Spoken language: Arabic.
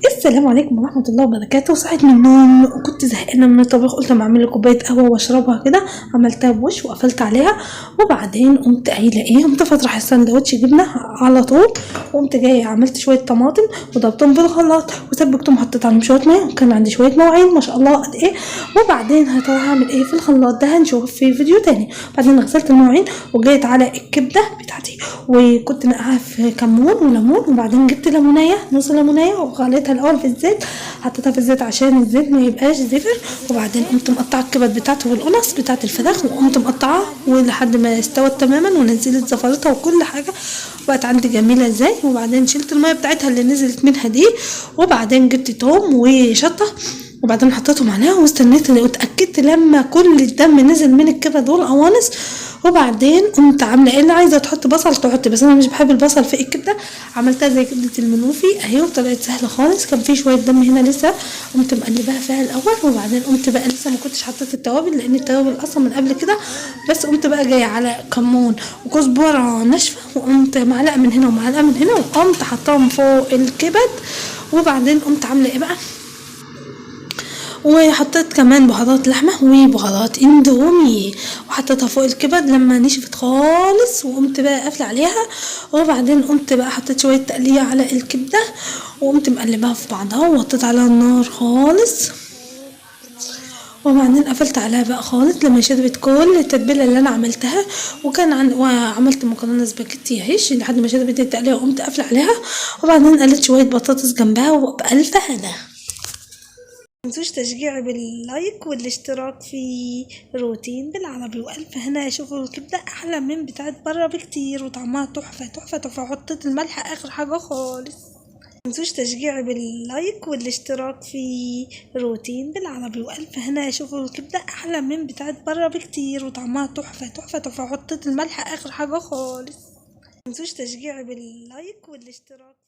السلام عليكم ورحمة الله وبركاته. صحيت من النوم وكنت زهقانة من الطبخ، قلت اما اعمل لي كوباية قهوة واشربها كده. عملتها بوش وقفلت عليها، وبعدين قمت قايلة ايه، قمت فاتحة السندوتش جبنة على طول. وقمت جاية عملت شوية طماطم وضربتهم في الخلاط وسبكتهم، حطيت عليهم شوية مية، وكان عندي شوية مواعين ما شاء الله قد ايه. وبعدين هعمل ايه في الخلاط ده هنشوف في فيديو تاني. بعدين غسلت المواعين وجيت على الكبدة بتاعتي، وكنت نقعها في كمون وليمون، وبعدين جبت ليمونية، نص ليمونية، وغليتها الاول في الزيت. حطيتها في الزيت عشان الزيت ما يبقاش زفر. وبعدين قمت مقطعه الكبد بتاعته والقنص بتاعت الفراخ، وقمت مقطعاها ولحد ما استوت تماما ونزلت زفرتها وكل حاجه، بقت عندي جميله ازاي. وبعدين شلت الميه بتاعتها اللي نزلت منها دي، وبعدين جبت توم وشطه، وبعدين حطيتهم عليها واستنيت واتاكدت لما كل الدم نزل من الكبد والقوانص. وبعدين قمت عامله ايه، اللي عايزه تحط بصل تحط، بس انا مش بحب البصل في الكبده. عملتها زي كبده المنوفي اهي، وطلعت سهله خالص. كان في شويه دم هنا لسه، قمت مقلباها فيها الاول، وبعدين قمت بقى لسه ما كنتش حطيت التوابل لان التوابل اصلا من قبل كده. بس قمت بقى جايه على كمون وكزبره ناشفه، وقمت معلقه من هنا ومعلقه من هنا، وقمت حطاهم فوق الكبد. وبعدين قمت عامله ايه بقى، وحطيت كمان بهارات لحمة وبهارات اندومي، وحطيتها فوق الكبد لما نشفت خالص، وقمت بقى قافلة عليها. وبعدين قمت بقى حطيت شوية تقلية على الكبدة، وقمت مقلباها في بعضها ووطيت عليها النار خالص. وبعدين قفلت عليها بقى خالص لما شربت كل التتبيله اللي انا عملتها. وعملت مكرونه سباكيتي عيش لحد ما شربت التقليه، وقمت قافله عليها. وبعدين قلت شويه بطاطس جنبها وبألف هنا. متنسوش تشجيعي باللايك والاشتراك في روتين بالعربي، والف هنا. شوفوا الكبده احلى من بتاعت بره بكتير، وطعمها تحفه تحفه تحفه. حطيت الملح اخر حاجه خالص. متنسوش تشجيعي باللايك والاشتراك في روتين بالعربي، والف هنا. شوفوا الكبده احلى من بتاعت بره بكتير، وطعمها تحفه تحفه تحفه. حطيت الملح اخر حاجه خالص. متنسوش تشجيعي باللايك والاشتراك.